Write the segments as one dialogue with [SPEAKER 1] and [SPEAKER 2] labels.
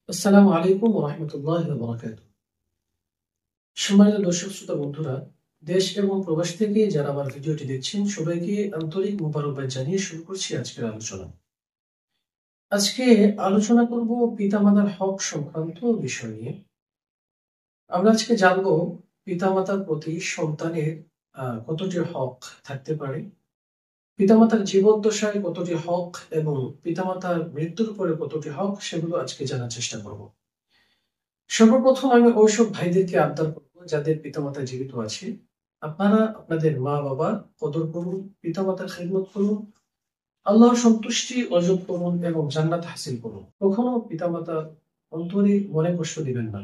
[SPEAKER 1] আসসালামু আলাইকুম ওয়া রাহমাতুল্লাহি ওয়া বারাকাতুহু। সম্মানিত দর্শক শ্রোতা বন্ধুরা, দেশ এবং প্রবাস থেকে যারা আমার ভিডিওটি দেখছেন সবাইকে আন্তরিক মোবারকবাদ জানিয়ে শুরু করছি আজকের আলোচনা। আজকে আলোচনা করব পিতামাতার হক সংক্রান্ত বিষয় নিয়ে। আমরা আজকে জানব পিতামাতার প্রতি সন্তানের কতটি হক থাকতে পারে, পিতামাতার জীবদ্দশায় কতটি হক এবং পিতামাতার মৃত্যুর পরে কতটি হক সেগুলো আজকে জানার চেষ্টা করব। সর্বপ্রথম আমি ওইসব ভাইদেরকে আবদার করবো যাদের পিতামাতা জীবিত আছে, আপনারা আপনাদের মা বাবার কদর করুন, পিতামাতার খেদমত করুন, আল্লাহর সন্তুষ্টি অর্জন করুন এবং জান্নাত হাসিল করুন। কখনো পিতামাতার অন্তরে মনে কষ্ট দিবেন না।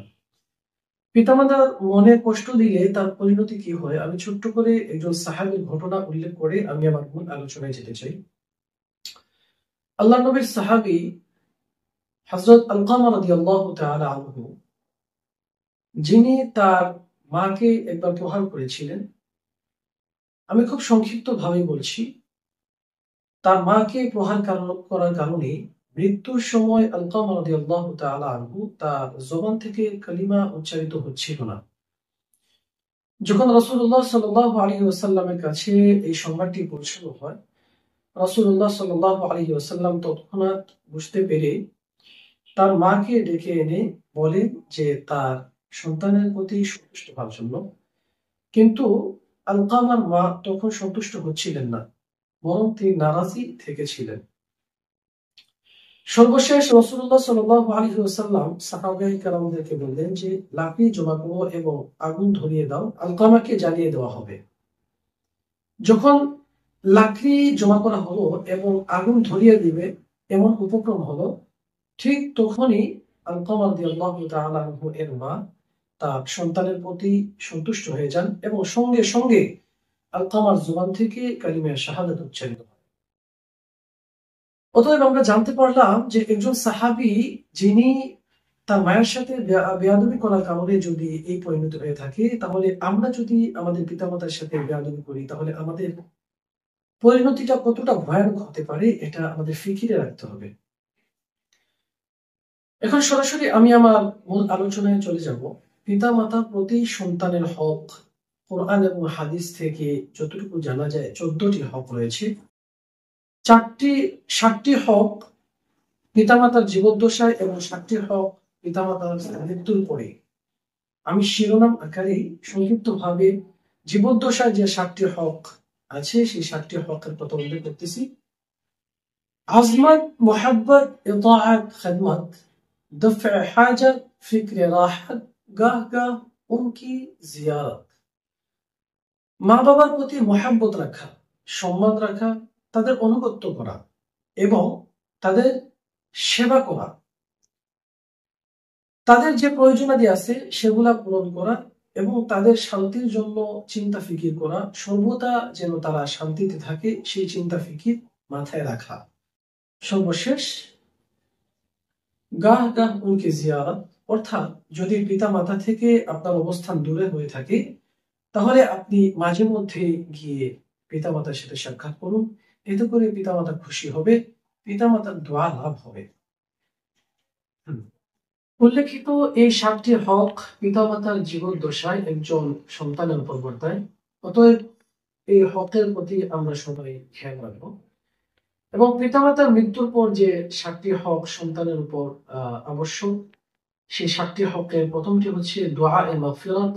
[SPEAKER 1] পিতামাতার মনে কষ্ট দিলে তার পরিণতি কি হয়, আমি ছোট্ট করে একজন সাহাবীর ঘটনা উল্লেখ করে আমি আমার মূল আলোচনায় যেতে চাই। আল্লাহ নবীর সাহাবী হযরত আলকামা রাদিয়াল্লাহু তাআলা আনহু, যিনি তার মাকে একবার প্রহার করেছিলেন। আমি খুব সংক্ষিপ্ত ভাবে বলছি। তার মাকে প্রহার করার কারণে মৃত্যুর সময় আলকামা রাদিয়াল্লাহু তাআলা আনহু তার জবান থেকে কালিমা উচ্চারিত হচ্ছিল না। যখন রাসূলুল্লাহ সাল্লাল্লাহু আলাইহি ওয়াসাল্লামের কাছে এই সংবাদটি পৌঁছানো হয়, রাসূলুল্লাহ সাল্লাল্লাহু আলাইহি ওয়াসাল্লাম তৎক্ষণাৎ বুঝতে পেরে তার মাকে ডেকে এনে বলেন যে তার সন্তানের প্রতি সন্তুষ্ট হওয়ার জন্য। কিন্তু আলকামার মা তখন সন্তুষ্ট হচ্ছিলেন না, বরং তিনি নারাজি থেকেছিলেন। সর্বশেষ রাসূলুল্লাহ সাল্লাল্লাহু আলাইহি ওয়াসাল্লাম সাহাবায়ে কেরামদেরকে বললেন যে লাকড়ি জমা করো এবং আগুন ধরিয়ে দাও, আলকামাকে জ্বালিয়ে দেওয়া হবে। যখন লাকড়ি জমা করা হলো এবং আগুন ধরিয়ে দিবে এমন উপক্রম হলো, ঠিক তখনই আলকামা রাদিয়াল্লাহু তাআলা আনহু এর মা তার সন্তানের প্রতি সন্তুষ্ট হয়ে যান এবং সঙ্গে সঙ্গে আলকামার জবান থেকে কালিমা শাহাদাত উচ্চারিত হয়। অতএব আমরা জানতে পারলাম যে একজন সাহাবী, যিনি তার মায়ের সাথে বেয়াদবি করার কারণে যদি এই পরিণতি হয়ে থাকে, তাহলে আমরা যদি আমাদের পিতামাতার সাথে বেয়াদবি করি তাহলে আমাদের পরিণতিটা কতটা ভয়ানক হতে পারে এটা আমাদের ফিকিরে রাখতে হবে। এখন সরাসরি আমি আমার মূল আলোচনায় চলে যাব। পিতামাতার প্রতি সন্তানের হক কোরআন এবং হাদিস থেকে যতটুকু জানা যায় 14টি হক রয়েছে। 7টি হক পিতামাতার জীবদ্দশায় এবং 7টি হক পিতামাতার মৃত্যুর পরে। আমি শিরোনাম আকারে সংক্ষিপ্তভাবে জীবদ্দশায় যে 7টি হক আছে সেই 7টি হকের কথা উল্লেখ করতেছি। আজমত, মোহাব্বত, ইতাআত, খিদমত, দফা হাজাত, ফিক্রে রাহাত, গাহ গাহ উনকি জিয়ারত। মা বাবার প্রতি মোহাব্বত রাখা, সম্মান রাখা, তাদের অনুগত্য করা এবং তাদের সেবা করা, তাদের যে প্রয়োজনাদি আছে সেগুলা পূরণ করা এবং তাদের শান্তির জন্য চিন্তা ফিকির করা, সর্বদা যেন তারা শান্তিতে থাকে সেই চিন্তা ফিকির মাথায় রাখা। সর্বশেষ গাহ গাহ উনকে জিয়ারত, অর্থাৎ যদি পিতা মাতা থেকে আপনার অবস্থান দূরে হয়ে থাকে তাহলে আপনি মাঝে মধ্যে গিয়ে পিতামাতার সাথে সাক্ষাৎ করুন। এতে করে পিতামাতা খুশি হবে, পিতামাতার দোয়া লাভ হবে। উল্লেখিত এই 7টি হক পিতামাতার জীবদ্দশায় একজন সন্তানের উপর বর্তায়। অতএব এই হকের প্রতি আমরা সবাই খেয়াল রাখবো এবং পিতামাতার মৃত্যুর পর যে 7টি হক সন্তানের উপর আবশ্যক, সেই 7টি হকের প্রথমটি হচ্ছে দোয়া এ মাগফিরাত,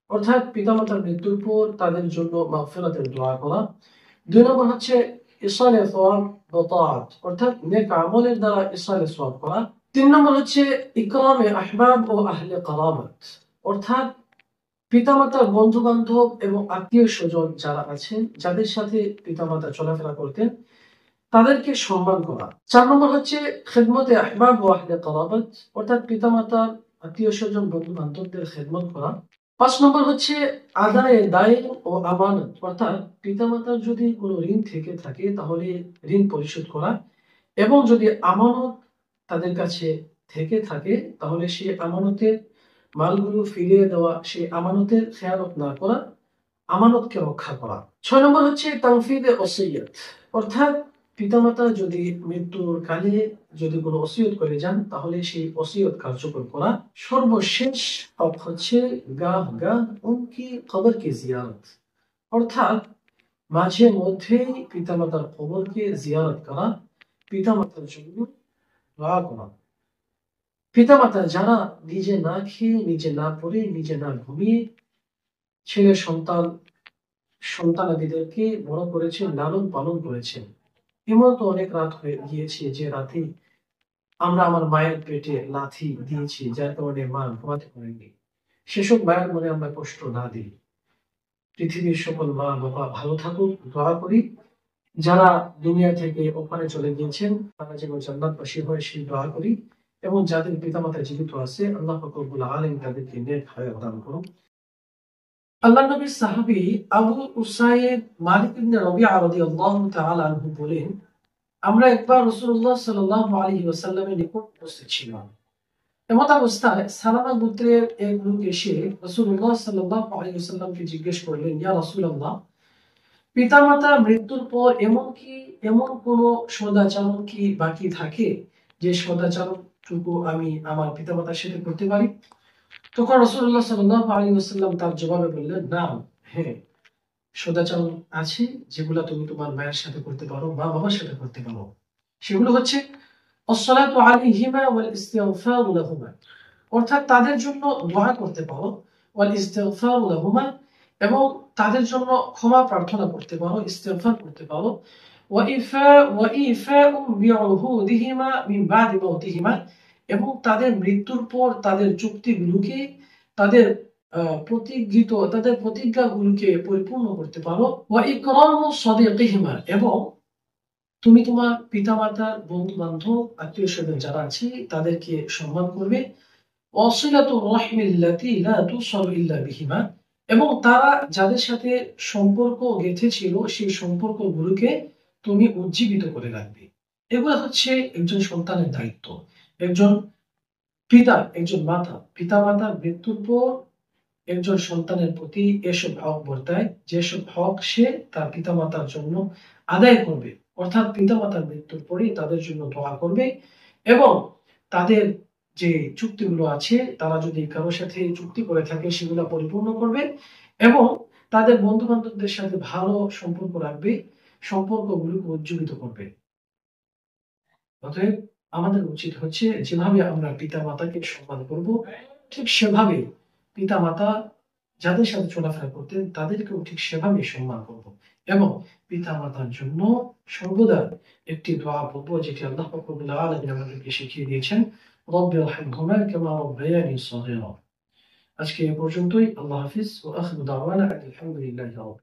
[SPEAKER 1] অর্থাৎ পিতামাতার মৃত্যুর পর তাদের জন্য মাগফিরাতের দোয়া করা। 2 নম্বর হচ্ছে ইসালে সওয়াব ওয়া তাআত, অর্থাৎ নেক আমলের দ্বারা ইসালে সওয়াব করা। 3 নম্বর হচ্ছে ইকরামে আহবাব ও আহলে কারামাত, অর্থাৎ পিতামাতার বন্ধু বান্ধব এবং আত্মীয় স্বজন যারা আছেন, যাদের সাথে পিতামাতা চলাফেরা করতেন, তাদেরকে সম্মান করা। 4 নম্বর হচ্ছে খিদমতে আহবাব ও আহলে কারামাত, অর্থাৎ পিতামাতার আত্মীয় স্বজন বন্ধু বান্ধবদের খেদমত করা। 5 নম্বর হচ্ছে আদায়ে দায়ন ও আমানত, অর্থাৎ পিতামাতার যদি কোনো ঋণ থেকে থাকে তাহলে ঋণ পরিশোধ করা এবং যদি আমানত তাদের কাছে থেকে থাকে তাহলে সেই আমানতের মালগুলো ফিরিয়ে দেওয়া, সেই আমানতের খেয়ানত না করা, আমানতকে রক্ষা করা। 6 নম্বর হচ্ছে তানফিদে ওসিয়ত, অর্থাৎ পিতামাতা যদি মৃত্যুর কালে যদি কোনো ওসিয়ত করে যান, তাহলে সেই ওসিয়ত কার্যকর করা। সর্বশেষ হক হচ্ছে গাহ গাহ উনকি কবর কি জিয়ারত, অর্থাৎ মাঝে মধ্যেই পিতামাতার কবরকে জিয়ারত করা, পিতামাতার জন্য দোয়া করা। পিতামাতা যারা নিজে না খেয়ে, নিজে না পড়ে, নিজে না ঘুমিয়ে ছেলে সন্তানাদিদেরকে বড় করেছেন, লালন পালন করেছেন, এমন তো অনেক রাত হয়ে গিয়েছে যে রাতে আমরা আমার মায়ের পেটে লাথি দিয়েছি, যার কারণে মা ঘুমাতে পারেননি। সেসব মায়ের মনে আমরা কষ্ট না দিই। পৃথিবীর সকল মা বাবা ভালো থাকুক, দোয়া করি। যারা দুনিয়া থেকে ওখানে চলে গিয়েছেন তারা যেন জান্নাতবাসী হয় সেই দোয়া করি। এবং যাদের পিতামাতা জীবিত আছে, আল্লাহ পাক রব্বুল আলামিন তাদেরকে নেক হায়াত দান করুন। আল্লাহ নবীর সাহাবী আবু উসাইদ মালিক ইবনে রবিআ রাদিয়াল্লাহু তাআলা আনহু বলেন, আমরা একবার রাসূলুল্লাহ সাল্লাল্লাহু আলাইহি ওয়াসাল্লামের নিকট উপস্থিত ছিলাম। এমত অবস্থায় সালামা গোত্রের এক লোক এসে রাসূলুল্লাহ সাল্লাল্লাহু আলাইহি ওয়াসাল্লামকে জিজ্ঞেস করলেন, ইয়া রাসূলুল্লাহ, পিতামাতা মৃত্যুর পর এমন কোন সদাচরণ কি বাকি থাকে যে সদাচরণটুকু আমি আমার পিতামাতার সাথে করতে পারি? তখন রাসূলুল্লাহ সাল্লাল্লাহু আলাইহি ওয়াসাল্লাম তার জবাবে বললেন, না, হ্যাঁ, সদাচরণ আছে যেগুলো তুমি তোমার মায়ের সাথে করতে পারো, মা বাবার সাথে করতে পারো। সেগুলো হচ্ছে আসসালাতু আলাইহিমা ওয়াল ইস্তিগফারু লাহুমা, অর্থাৎ তাদের জন্য দোয়া করতে পারো, ওয়াল ইস্তিগফারু লাহুমা, এবং তাদের জন্য ক্ষমা প্রার্থনা করতে পারো, ইস্তিগফার করতে পারো, ওয়া ইফাউ বিউহুদিহিমা মিন বাদি মাউতিহিমা, এবং তাদের মৃত্যুর পর তাদের চুক্তিগুলোকে, তাদের তাদের প্রতিজ্ঞাগুলোকে পরিপূর্ণ করতে পারো, ওয়া ইকরামু সাদিকিহিমা, এবং তুমি তোমার পিতামাতার বন্ধু বান্ধব আত্মীয় স্বজন যারা আছে তাদেরকে সম্মান করবে, ওয়াসিলাতুর রাহমিল্লাতী লা তুসালু ইল্লা বিহিমা, এবং তারা যাদের সাথে সম্পর্ক গেঁথেছিল সেই সম্পর্কগুলোকে তুমি উজ্জীবিত করে রাখবে। এগুলো হচ্ছে একজন সন্তানের দায়িত্ব। একজন পিতামাতার মৃত্যুর পর একজন সন্তানের প্রতি এসব হক বর্তায়, যেসব হক সে তার পিতামাতার জন্য আদায় করবে। অর্থাৎ পিতামাতার মৃত্যুর পরে তাদের জন্য দোয়া করবে, এবং তাদের যে চুক্তিগুলো আছে, তারা যদি কারো সাথে চুক্তি করে থাকে সেগুলো পরিপূর্ণ করবে, এবং তাদের বন্ধু বান্ধবদের সাথে ভালো সম্পর্ক রাখবে, সম্পর্কগুলোকে উজ্জীবিত করবে। অতএব আমাদের উচিত হচ্ছে যেভাবে আমরা পিতা মাতাকে সম্মান করব, ঠিক সেভাবে পিতা মাতা যাদের সাথে চলাফেরা করতেন তাদেরকেও ঠিক সেভাবে সম্মান করব, এবং পিতা মাতার জন্য সর্বদা একটি দোয়া পড়ব যেটি আল্লাহ পাক রব্বুল আলামিন আমাদেরকে শিখিয়ে দিয়েছেন, রব্বি ইরহামহুমা কামা রাব্বায়ানি সগীরা। আজকে এ পর্যন্তই। আল্লাহ হাফিজ ওয়া আখিরু দাওয়ানা আলহামদুলিল্লাহি রাব্বিল আলামিন।